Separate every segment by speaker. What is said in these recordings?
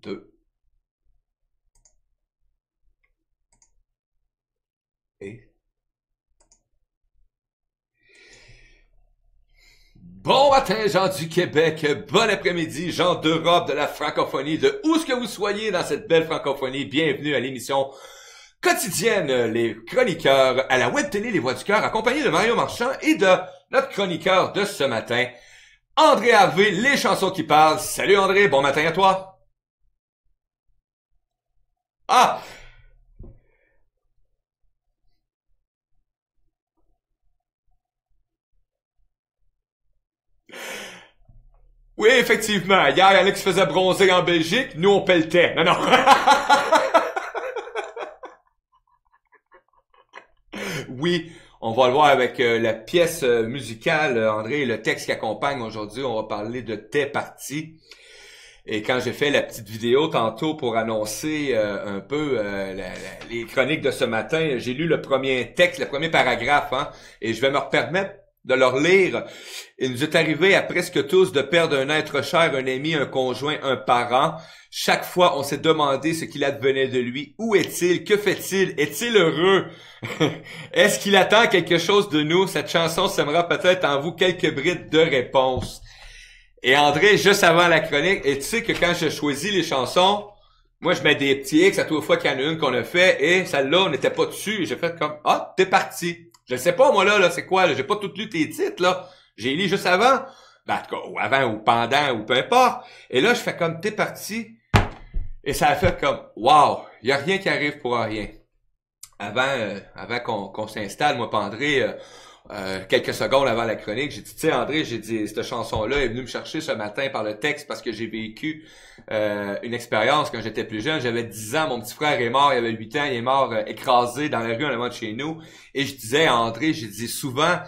Speaker 1: 2 et... Bon matin, gens du Québec, bon après-midi, gens d'Europe, de la francophonie, de où ce que vous soyez dans cette belle francophonie, bienvenue à l'émission quotidienne, les chroniqueurs à la web télé Les Voix du Cœur, accompagnés de Mario Marchand et de notre chroniqueur de ce matin, André Harvey, les chansons qui parlent. Salut André, bon matin à toi. Ah, oui, effectivement, hier, il y en a qui se faisaient bronzer en Belgique, nous on pelletait. Non, non. Oui, on va le voir avec la pièce musicale, André, le texte qui accompagne aujourd'hui. On va parler de T'es parti. Et quand j'ai fait la petite vidéo tantôt pour annoncer un peu les chroniques de ce matin, j'ai lu le premier texte, le premier paragraphe, hein, et je vais me permettre de leur lire. Il nous est arrivé à presque tous de perdre un être cher, un ami, un conjoint, un parent. Chaque fois, on s'est demandé ce qu'il advenait de lui. Où est-il? Que fait-il? Est-il heureux? Est-ce qu'il attend quelque chose de nous? Cette chanson sèmera peut-être en vous quelques brides de réponse. Et André, juste avant la chronique, et tu sais que quand je choisis les chansons, moi je mets des petits X à toute fois qu'il y en a une qu'on a fait, et celle-là, on n'était pas dessus. Et j'ai fait comme, ah, t'es parti. Je sais pas, moi là, c'est quoi, là, j'ai pas tout lu tes titres, là. J'ai lu juste avant. Ben, en tout cas, ou avant, ou pendant, ou peu importe. Et là, je fais comme, t'es parti. Et ça a fait comme, wow, y a rien qui arrive pour rien. Avant qu'on s'installe, moi, pas André, quelques secondes avant la chronique, j'ai dit, tu sais, André, j'ai dit, cette chanson-là est venue me chercher ce matin par le texte parce que j'ai vécu une expérience quand j'étais plus jeune. J'avais 10 ans, mon petit frère est mort, il avait 8 ans, il est mort écrasé dans la rue en avant de chez nous. Et je disais à André, j'ai dit souvent,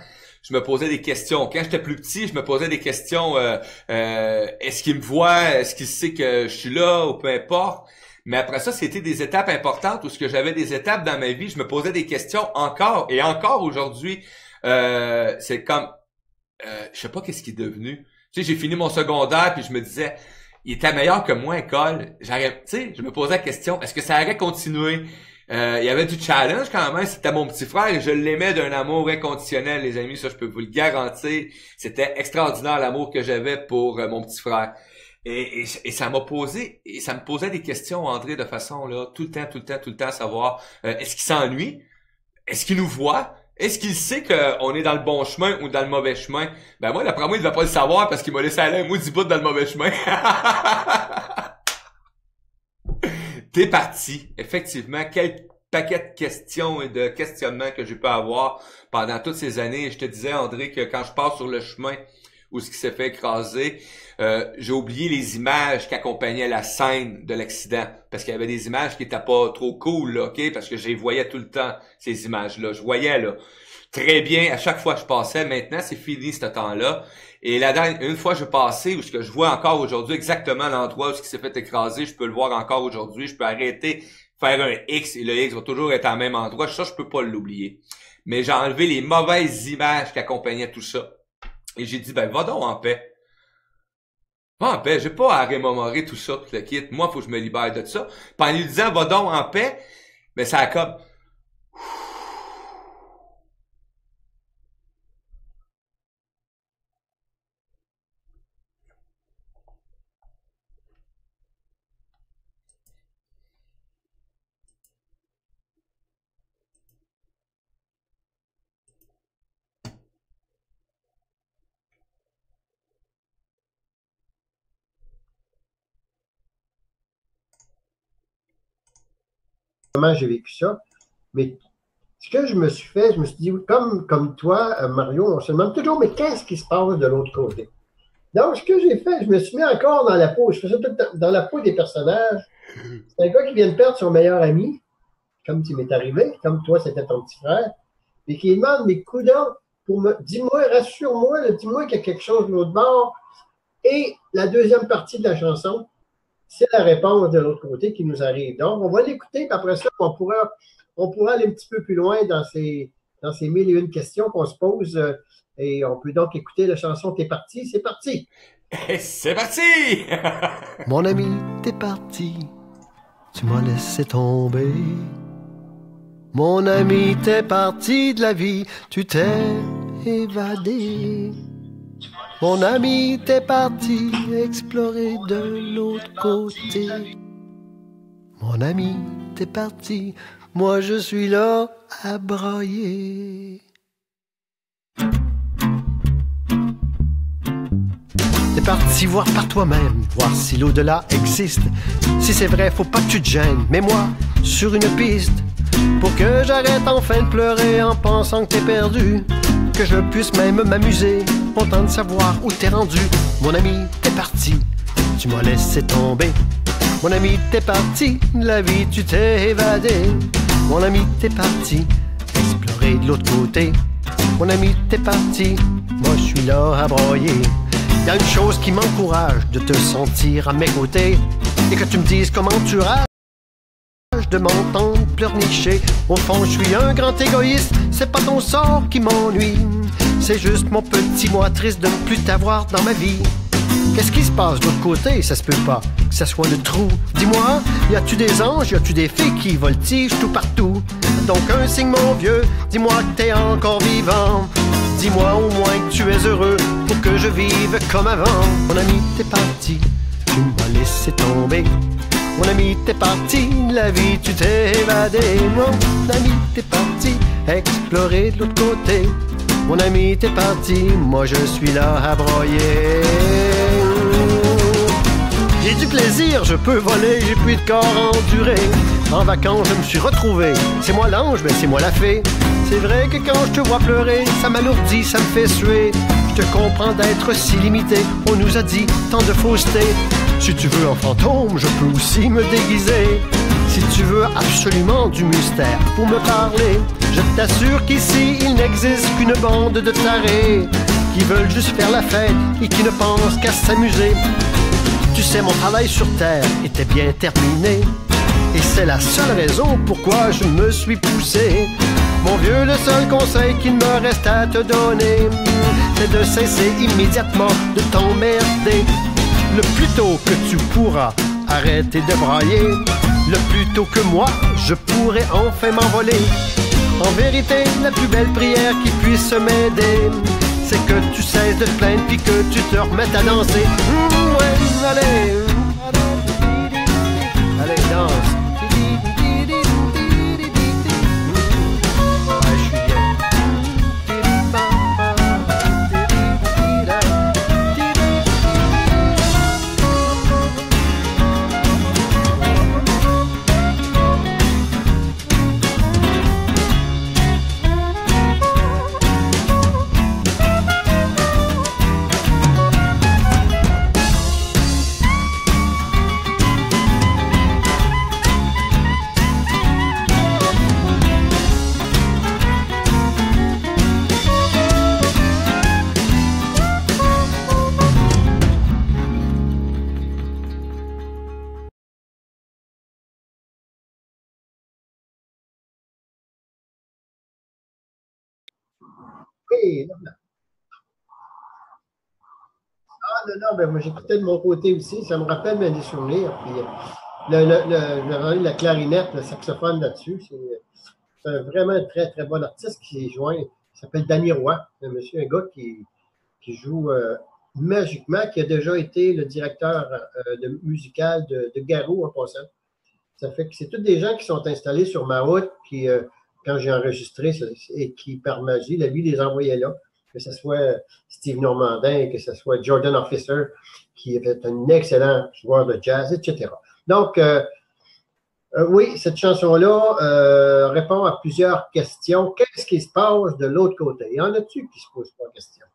Speaker 1: je me posais des questions. Quand j'étais plus petit, je me posais des questions, est-ce qu'il me voit, est-ce qu'il sait que je suis là, ou peu importe. Mais après ça, c'était des étapes importantes où ce que j'avais des étapes dans ma vie, je me posais des questions encore et encore aujourd'hui. C'est comme, je sais pas qu'est-ce qui est devenu. Tu sais, j'ai fini mon secondaire puis je me disais, il était meilleur que moi à l'école. J'aurais, tu sais, je me posais la question, est-ce que ça aurait continué? Il y avait du challenge quand même. C'était mon petit frère et je l'aimais d'un amour inconditionnel, les amis. Ça, je peux vous le garantir. C'était extraordinaire l'amour que j'avais pour mon petit frère. Et ça m'a posé, et ça me posait des questions, André, de façon là, tout le temps, tout le temps, tout le temps, à savoir, est-ce qu'il s'ennuie? Est-ce qu'il nous voit? Est-ce qu'il sait qu'on est dans le bon chemin ou dans le mauvais chemin? Ben moi, d'après moi, il ne va pas le savoir parce qu'il m'a laissé aller un maudit bout dans le mauvais chemin. T'es parti. Effectivement, quel paquet de questions et de questionnements que j'ai pu avoir pendant toutes ces années. Je te disais, André, que quand je passe sur le chemin où ce qui s'est fait écraser, j'ai oublié les images qui accompagnaient la scène de l'accident. Parce qu'il y avait des images qui étaient pas trop cool, là, OK? Parce que je les voyais tout le temps, ces images-là. Je voyais, là, très bien, à chaque fois que je passais. Maintenant, c'est fini, ce temps-là. Et la dernière, une fois je passais, où ce que je vois encore aujourd'hui exactement l'endroit où ce qui s'est fait écraser, je peux le voir encore aujourd'hui. Je peux arrêter, faire un X, et le X va toujours être à même endroit. Ça, je peux pas l'oublier. Mais j'ai enlevé les mauvaises images qui accompagnaient tout ça. Et j'ai dit, ben, va donc en paix. Va en paix. J'ai pas à remémorer tout ça, tout le kit. Moi, faut que je me libère de ça. Puis en lui disant, va donc en paix, ben, ça a comme,
Speaker 2: Comment j'ai vécu ça. Mais ce que je me suis fait, je me suis dit, comme toi, Mario, on se demande toujours, mais qu'est-ce qui se passe de l'autre côté? Donc, ce que j'ai fait, je me suis mis encore dans la peau, je faisais tout le temps dans la peau des personnages. C'est un gars qui vient de perdre son meilleur ami, comme tu m'est arrivé, comme toi, c'était ton petit frère, et qui demande, mais coudonc, dis-moi, rassure-moi, dis-moi qu'il y a quelque chose de l'autre bord. Et la deuxième partie de la chanson, c'est la réponse de l'autre côté qui nous arrive. Donc, on va l'écouter, puis après ça, on pourra aller un petit peu plus loin dans ces mille et une questions qu'on se pose. Et on peut donc écouter la chanson T'es parti, c'est parti.
Speaker 1: Et c'est parti!
Speaker 3: Mon ami, t'es parti, tu m'as laissé tomber. Mon ami, t'es parti de la vie, tu t'es évadé. Mon ami, t'es parti explorer de l'autre côté. Mon ami, t'es parti, moi je suis là à brailler. T'es parti voir par toi-même, voir si l'au-delà existe. Si c'est vrai, faut pas que tu te gênes. Mets-moi sur une piste pour que j'arrête enfin de pleurer en pensant que t'es perdu. Que je puisse même m'amuser, content de savoir où t'es rendu. Mon ami, t'es parti, tu m'as laissé tomber. Mon ami, t'es parti, la vie tu t'es évadé. Mon ami, t'es parti, explorer de l'autre côté. Mon ami, t'es parti, moi je suis là à broyer. Y a une chose qui m'encourage, de te sentir à mes côtés. Et que tu me dises comment tu rages de m'entendre pleurnicher. Au fond, je suis un grand égoïste, c'est pas ton sort qui m'ennuie. C'est juste mon petit moi triste de ne plus t'avoir dans ma vie. Qu'est-ce qui se passe de l'autre côté? Ça se peut pas que ça soit le trou. Dis-moi, y a-tu des anges, y a-tu des filles qui voltigent tout partout? Donc un signe mon vieux, dis-moi que t'es encore vivant. Dis-moi au moins que tu es heureux pour que je vive comme avant. Mon ami, t'es parti, tu m'as laissé tomber. Mon ami, t'es parti, la vie tu t'es évadé. Mon ami, t'es parti, explorer de l'autre côté. Mon ami, t'es parti, moi je suis là à broyer. J'ai du plaisir, je peux voler, j'ai plus de corps à endurer. En vacances, je me suis retrouvé. C'est moi l'ange, mais c'est moi la fée. C'est vrai que quand je te vois pleurer, ça m'alourdit, ça me fait suer. Je te comprends d'être si limité, on nous a dit tant de fausseté. Si tu veux un fantôme, je peux aussi me déguiser. Si tu veux absolument du mystère pour me parler, je t'assure qu'ici il n'existe qu'une bande de tarés qui veulent juste faire la fête et qui ne pensent qu'à s'amuser. Tu sais, mon travail sur terre était bien terminé, et c'est la seule raison pourquoi je me suis poussé. Mon vieux, le seul conseil qu'il me reste à te donner, c'est de cesser immédiatement de t'emmerder. Le plus tôt que tu pourras arrêter de brailler, le plus tôt que moi je pourrai enfin m'envoler. En vérité, la plus belle prière qui puisse m'aider, c'est que tu cesses de te plaindre puis que tu te remettes à danser. Ouais, allez, allez, danse. Ouais, je suis bien.
Speaker 2: Oui, non, non, ben moi j'écoutais de mon côté aussi, ça me rappelle bien des souvenirs. Puis, la clarinette, le saxophone là-dessus, c'est vraiment un très, très bon artiste qui est joint. Il s'appelle Danny Roy, un gars qui joue magiquement, qui a déjà été le directeur musical de Garou en passant. Ça fait que c'est tous des gens qui sont installés sur ma route, qui, quand j'ai enregistré, et qui, par magie, la vie les envoyait là. Que ce soit Steve Normandin, que ce soit Jordan Officer, qui est un excellent joueur de jazz, etc. Donc, oui, cette chanson-là répond à plusieurs questions. Qu'est-ce qui se passe de l'autre côté? Y en a-tu qui se posent pas de questions?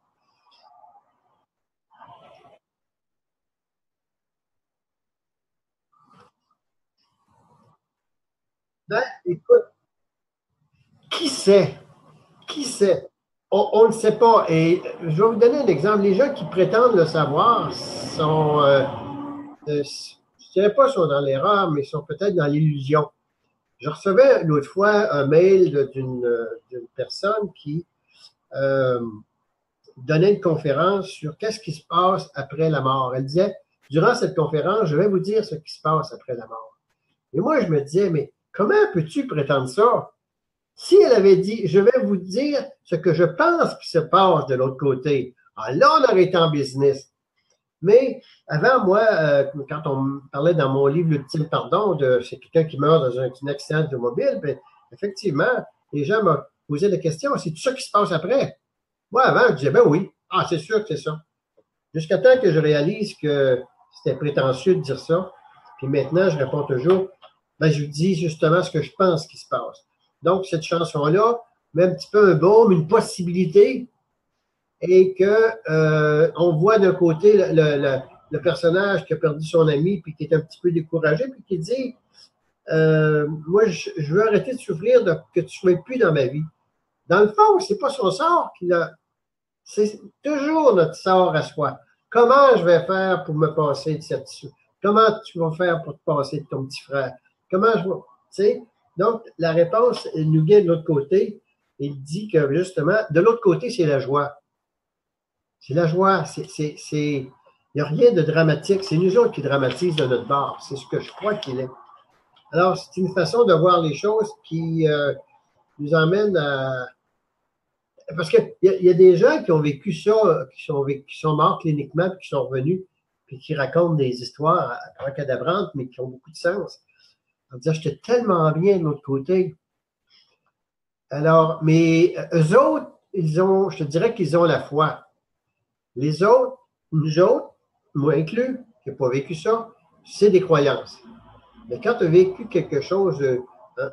Speaker 2: Ben, écoute, qui sait? Qui sait? On ne sait pas. Et je vais vous donner un exemple. Les gens qui prétendent le savoir sont, je ne dirais pas sont dans l'erreur, mais sont peut-être dans l'illusion. Je recevais l'autre fois un mail d'une personne qui donnait une conférence sur qu'est-ce qui se passe après la mort. Elle disait, durant cette conférence, je vais vous dire ce qui se passe après la mort. Et moi, je me disais, mais comment peux-tu prétendre ça? Si elle avait dit, je vais vous dire ce que je pense qui se passe de l'autre côté, alors là, on aurait été en business. Mais avant, moi, quand on me parlait dans mon livre L'ultime pardon, c'est quelqu'un qui meurt dans un accident automobile, ben, effectivement, les gens m'ont posé la question, c'est tout ça qui se passe après? Moi, avant, je disais, ben oui, ah, c'est sûr que c'est ça. Jusqu'à temps que je réalise que c'était prétentieux de dire ça. Puis maintenant, je réponds toujours, ben, je vous dis justement ce que je pense qui se passe. Donc, cette chanson-là met un petit peu un baume, une possibilité, et que on voit d'un côté le personnage qui a perdu son ami, puis qui est un petit peu découragé, puis qui dit, moi, je veux arrêter de souffrir que tu ne sois plus dans ma vie. Dans le fond, c'est pas son sort qu'il a. C'est toujours notre sort à soi. Comment je vais faire pour me passer de cette... Comment tu vas faire pour te passer de ton petit frère? Comment je vais... Tu sais? Donc, la réponse, elle nous guide de l'autre côté. Il dit que, justement, de l'autre côté, c'est la joie. C'est la joie. Il n'y a rien de dramatique. C'est nous autres qui dramatisent de notre bord. C'est ce que je crois qu'il est. Alors, c'est une façon de voir les choses qui nous emmène à... Parce qu'il y a des gens qui ont vécu ça, qui sont morts cliniquement, puis qui sont revenus, puis qui racontent des histoires abracadabrantes, mais qui ont beaucoup de sens. En disant, j'étais tellement bien de l'autre côté. Alors, mais eux autres, je te dirais qu'ils ont la foi. Les autres, nous autres, moi inclus, qui n'ai pas vécu ça, c'est des croyances. Mais quand tu as vécu quelque chose,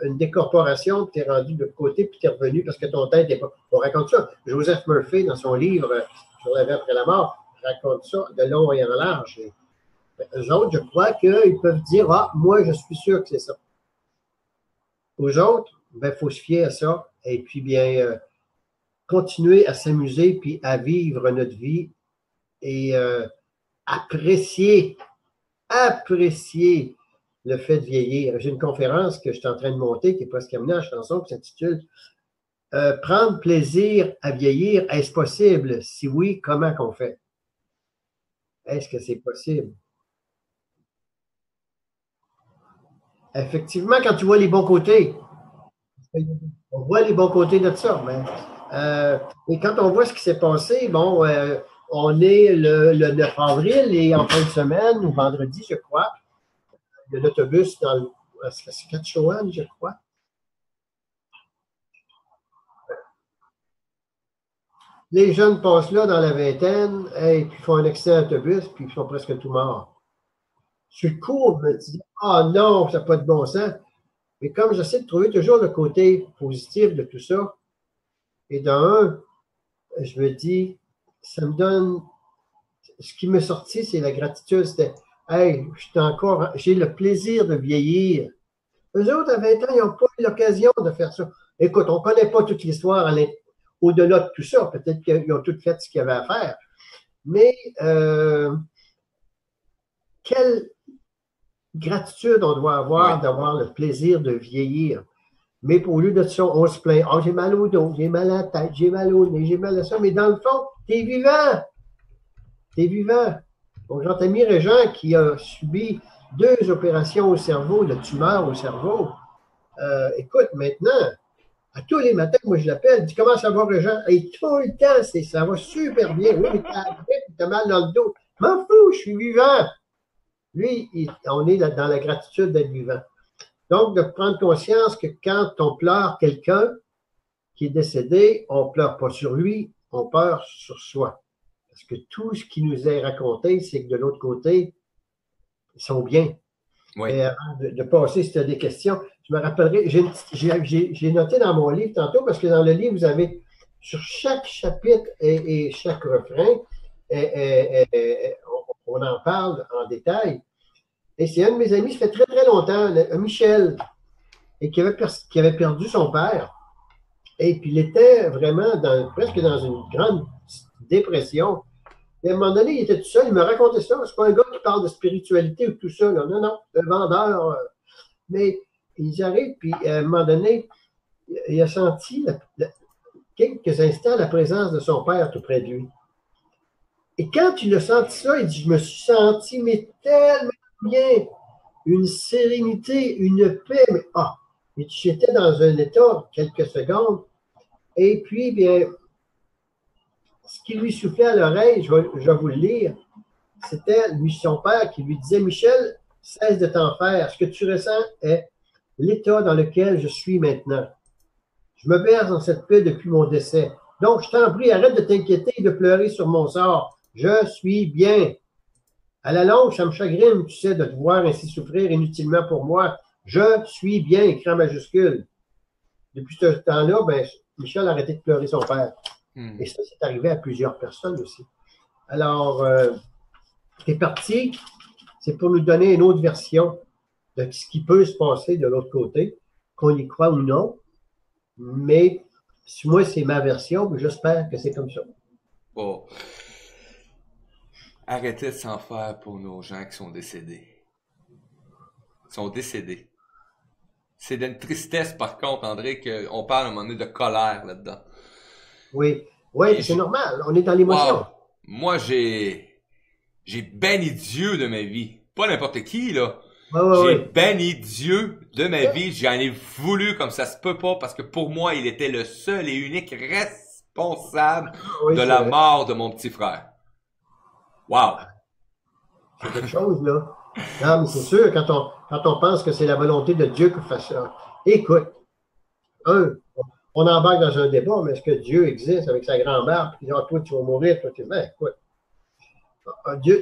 Speaker 2: une décorporation, puis tu es rendu de côté, puis tu es revenu parce que ton tête n'est pas... On raconte ça. Joseph Murphy, dans son livre Sur la vie après la mort, raconte ça de long et en large. Et, eux autres, je crois qu'ils peuvent dire, ah, moi, je suis sûr que c'est ça. Aux autres, il faut se fier à ça et puis bien continuer à s'amuser puis à vivre notre vie et apprécier le fait de vieillir. J'ai une conférence que je suis en train de monter qui est presque amenée en chanson qui s'intitule Prendre plaisir à vieillir, est-ce possible? Si oui, comment qu'on fait? Est-ce que c'est possible? Effectivement, quand tu vois les bons côtés, on voit les bons côtés de ça. Mais, et quand on voit ce qui s'est passé, bon, on est le 9 avril et en fin de semaine, ou vendredi, je crois, il y a l'autobus dans Saskatchewan, je crois. Les jeunes passent là dans la vingtaine, et puis font un accident d'autobus, puis ils sont presque tout morts. Sur le coup, je me dis, ah non, ça n'a pas de bon sens. Mais comme j'essaie de trouver toujours le côté positif de tout ça, et d'un, je me dis, ça me donne, ce qui m'est sorti, c'est la gratitude. C'était, hey, j'ai le plaisir de vieillir. Eux autres, à 20 ans, ils n'ont pas eu l'occasion de faire ça. Écoute, on ne connaît pas toute l'histoire au-delà de tout ça. Peut-être qu'ils ont tout fait ce qu'il y avait à faire. Mais quelle gratitude on doit avoir d'avoir le plaisir de vieillir. Mais au lieu de ça, on se plaint. Oh, j'ai mal au dos, j'ai mal à la tête, j'ai mal au nez, j'ai mal à ça. Mais dans le fond, t'es vivant. T'es vivant. Mon grand ami Régent, qui a subi 2 opérations au cerveau, de tumeur au cerveau, écoute, maintenant, à tous les matins, moi je l'appelle, il dit comment ça va Régent? Et tout le temps, ça va super bien. Oui, mais t'as mal dans le dos. Je m'en fous, je suis vivant. Lui, on est dans la gratitude d'être vivant. Donc, de prendre conscience que quand on pleure quelqu'un qui est décédé, on ne pleure pas sur lui, on pleure sur soi. Parce que tout ce qui nous est raconté, c'est que de l'autre côté, ils sont bien. Oui. Et avant de passer, si tu as des questions, je me rappellerai, j'ai noté dans mon livre tantôt, parce que dans le livre, vous avez sur chaque chapitre et chaque refrain, on en parle en détail. Et c'est un de mes amis, ça fait très, très longtemps, Michel, et qui avait perdu son père. Et puis, il était vraiment presque dans une grande dépression. Et à un moment donné, il était tout seul, il me racontait ça. C'est pas un gars qui parle de spiritualité ou tout ça. Là. Non, non, un vendeur. Mais ils arrivent, puis à un moment donné, il a senti quelques instants la présence de son père tout près de lui. Et quand il a senti ça, il dit, je me suis senti mais tellement bien, une sérénité, une paix, mais et j'étais dans un état quelques secondes, et puis, bien, ce qui lui soufflait à l'oreille, je vais vous le lire, c'était lui, son père qui lui disait, Michel, cesse de t'en faire, ce que tu ressens est l'état dans lequel je suis maintenant. Je me berce dans cette paix depuis mon décès. Donc, je t'en prie, arrête de t'inquiéter et de pleurer sur mon sort. Je suis bien. À la longue, ça me chagrine, tu sais, de te voir ainsi souffrir inutilement pour moi. Je suis bien, écrit en majuscule. Depuis ce temps-là, ben, Michel a arrêté de pleurer son père. Et ça, c'est arrivé à plusieurs personnes aussi. Alors, c'est parti, c'est pour nous donner une autre version de ce qui peut se passer de l'autre côté, qu'on y croit ou non. Mais moi, c'est ma version, mais j'espère que c'est comme ça.
Speaker 1: Bon. Arrêtez de s'en faire pour nos gens qui sont décédés. Ils sont décédés. C'est d'une tristesse, par contre, André, qu'on parle à un moment donné de colère là-dedans.
Speaker 2: Oui, c'est normal. On est dans l'émotion.
Speaker 1: Wow. Moi, j'ai banni Dieu de ma vie. Pas n'importe qui, là. J'ai banni Dieu de ma vie. J'en ai voulu comme ça se peut pas parce que pour moi, il était le seul et unique responsable de la mort de mon petit frère. Wow!
Speaker 2: C'est quelque chose, là. Non, mais c'est sûr, quand on pense que c'est la volonté de Dieu qui fait ça. Écoute, on embarque dans un débat, mais est-ce que Dieu existe avec sa grand-mère, puis toi, tu vas mourir, toi, tu vas, écoute.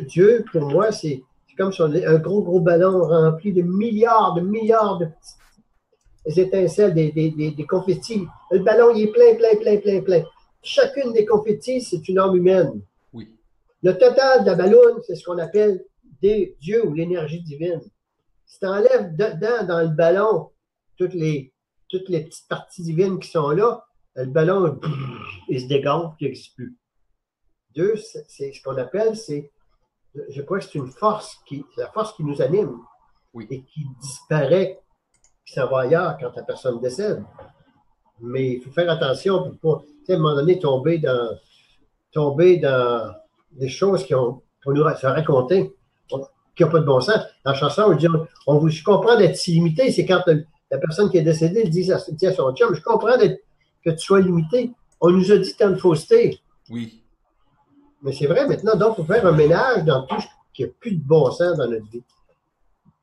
Speaker 2: Dieu, pour moi, c'est comme sur un gros ballon rempli de milliards de petites étincelles, des confettis. Le ballon, il est plein. Chacune des confettis, c'est une âme humaine.
Speaker 1: Oui.
Speaker 2: Le total de la balloune, c'est ce qu'on appelle Dieu ou l'énergie divine. Si tu enlèves dedans, dans le ballon, toutes les petites parties divines qui sont là, le ballon, il se dégonfle, il n'existe plus. Dieu, c'est ce qu'on appelle, je crois que c'est la force qui nous anime et qui disparaît, qui s'en va ailleurs quand la personne décède. Mais il faut faire attention pour pas, à un moment donné, tomber dans des choses qu'on nous a racontées, qui n'ont pas de bon sens. Dans la chanson, on dit, je comprends d'être limité, c'est quand la personne qui est décédée dit à son chum, je comprends que tu sois limité. On nous a dit tant de fausseté.
Speaker 1: Oui.
Speaker 2: Mais c'est vrai maintenant, donc, il faut faire un ménage dans tout ce qui n'a plus de bon sens dans notre vie.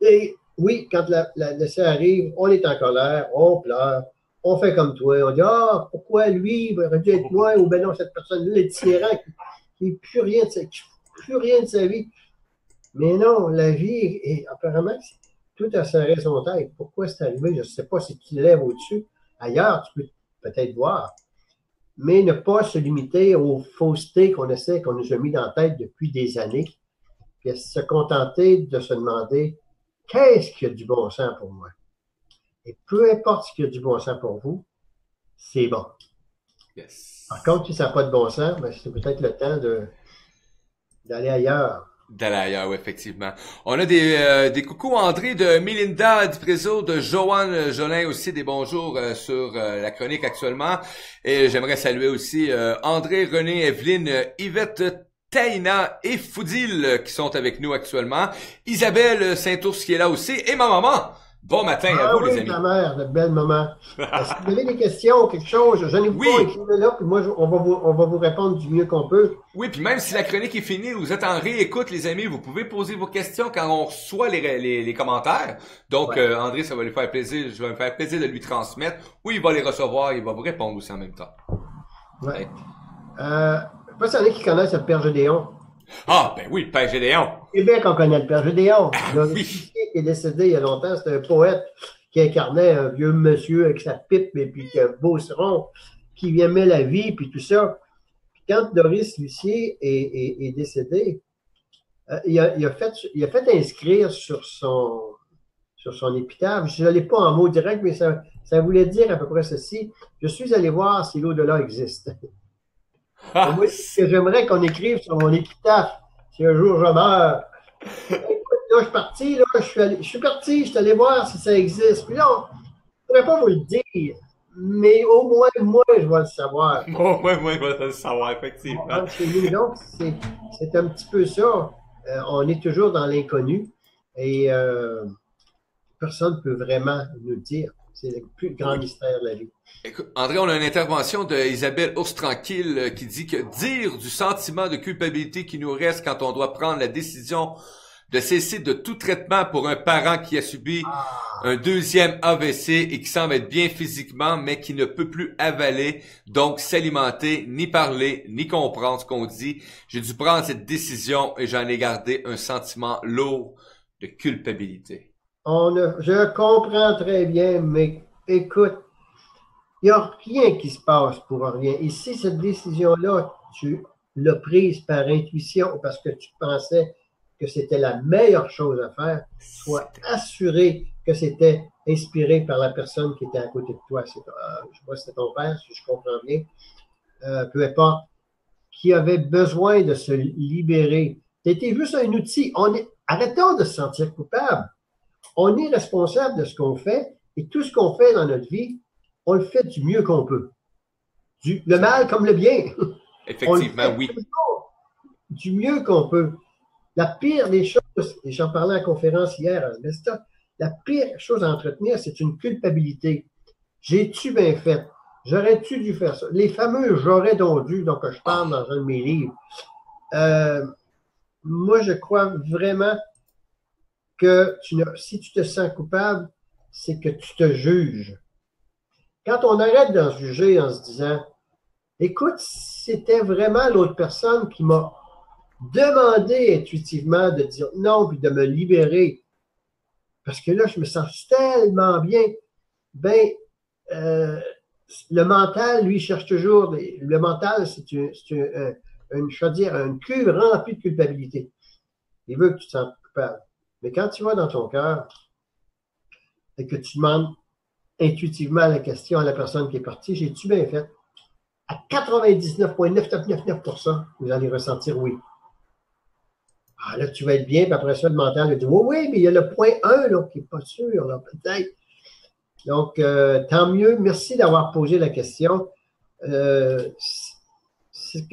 Speaker 2: Et oui, quand le décès arrive, on est en colère, on pleure, on fait comme toi, on dit, pourquoi lui, il aurait dû être moi, ou ben non, cette personne-là est tyran, qui n'a plus rien de sa vie. Mais non, la vie, apparemment, tout a sa raison d'être. Pourquoi c'est arrivé? Je ne sais pas si tu lèves au-dessus. Ailleurs, tu peux peut-être voir. Mais ne pas se limiter aux faussetés qu'on nous a mis dans la tête depuis des années, puis se contenter de se demander qu'est-ce qui a du bon sens pour moi? Et peu importe ce qui a du bon sens pour vous, c'est bon.
Speaker 1: Yes.
Speaker 2: Par contre, si ça n'a pas de bon sens, ben, c'est peut-être le temps d'aller ailleurs.
Speaker 1: D'aller ailleurs, oui, effectivement. On a des coucous André de Melinda Diprezo, de Joanne Jolin aussi, des bonjours sur la chronique actuellement. Et j'aimerais saluer aussi André, René, Evelyne, Yvette, Taïna et Foudil qui sont avec nous actuellement. Isabelle Saint-Ours qui est là aussi. Et ma maman! Bon matin à vous, les amis.
Speaker 2: Ta mère, de belle maman. Si vous avez des questions, quelque chose, je n'ai pas écrit là, puis moi, on va vous répondre du mieux qu'on peut.
Speaker 1: Oui, puis même si la chronique est finie, vous êtes en réécoute, les amis, vous pouvez poser vos questions quand on reçoit les commentaires. Donc, André, ça va lui faire plaisir, je vais me faire plaisir de lui transmettre. Oui, il va les recevoir, il va vous répondre aussi en même temps.
Speaker 2: Ouais. Je sais pas s'il y en a qui connaissent le Père Gédéon.
Speaker 1: Ah, ben oui, le Père Gédéon.
Speaker 2: Québec, on connaît le Père Gédéon.
Speaker 1: Oui.
Speaker 2: Qui est décédé il y a longtemps, c'était un poète qui incarnait un vieux monsieur avec sa pipe et puis un beauceron, qui aimait la vie, puis tout ça. Puis quand Doris Lucier est décédé, il a fait inscrire sur son épitaphe, je ne l'ai pas en mots directs, mais ça voulait dire à peu près ceci: je suis allé voir si l'au-delà existe. Moi, ce que j'aimerais qu'on écrive sur mon épitaphe, si un jour je meurs, écoute, là, je suis parti, là, je suis allé voir si ça existe. Puis là, je ne pourrais pas vous le dire, mais au moins, moi, je vais le savoir.
Speaker 1: Bon, moi, je vais le savoir, effectivement.
Speaker 2: Entre chez nous. Donc, c'est un petit peu ça. On est toujours dans l'inconnu et personne ne peut vraiment nous le dire. C'est le plus grand mystère de la vie.
Speaker 1: Écoute, André, on a une intervention de Isabelle Ours Tranquille qui dit que dire du sentiment de culpabilité qui nous reste quand on doit prendre la décision de cesser de tout traitement pour un parent qui a subi un deuxième AVC et qui semble être bien physiquement, mais qui ne peut plus avaler, donc s'alimenter, ni parler, ni comprendre ce qu'on dit. J'ai dû prendre cette décision et j'en ai gardé un sentiment lourd de culpabilité.
Speaker 2: Je comprends très bien, mais écoute, il n'y a rien qui se passe pour rien. Et si cette décision-là, tu l'as prise par intuition ou parce que tu pensais que c'était la meilleure chose à faire, sois assuré que c'était inspiré par la personne qui était à côté de toi. Je ne sais pas si c'est ton père, si je comprends bien, peu importe, qui avait besoin de se libérer. Tu étais juste un outil. Arrêtons de se sentir coupable. On est responsable de ce qu'on fait et tout ce qu'on fait dans notre vie, on le fait du mieux qu'on peut. Le mal comme le bien.
Speaker 1: Effectivement, oui.
Speaker 2: Du mieux qu'on peut. La pire des choses, et j'en parlais à la conférence hier à Alberta, la pire chose à entretenir, c'est une culpabilité. J'ai-tu bien fait? J'aurais-tu dû faire ça? Les fameux j'aurais donc dû, dont je parle dans un de mes livres. Moi, je crois vraiment que si tu te sens coupable, c'est que tu te juges. Quand on arrête d'en juger en se disant, écoute, c'était vraiment l'autre personne qui m'a demandé intuitivement de dire non, puis de me libérer, parce que là, je me sens tellement bien, ben, le mental, lui, cherche toujours, le mental, c'est une cuve remplie de culpabilité. Il veut que tu te sentes coupable. Mais quand tu vas dans ton cœur et que tu demandes intuitivement la question à la personne qui est partie, j'ai-tu bien fait? À 99,9999%, vous allez ressentir oui. Ah, là, tu vas être bien, puis après ça, le mental va dire oui, oui, mais il y a le point 1 là, qui n'est pas sûr, là, peut-être. Donc, tant mieux. Merci d'avoir posé la question. Que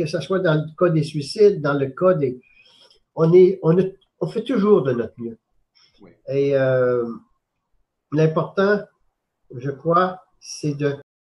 Speaker 2: ce soit dans le cas des suicides, dans le cas des. On fait toujours de notre mieux. Oui. Et l'important, je crois, c'est de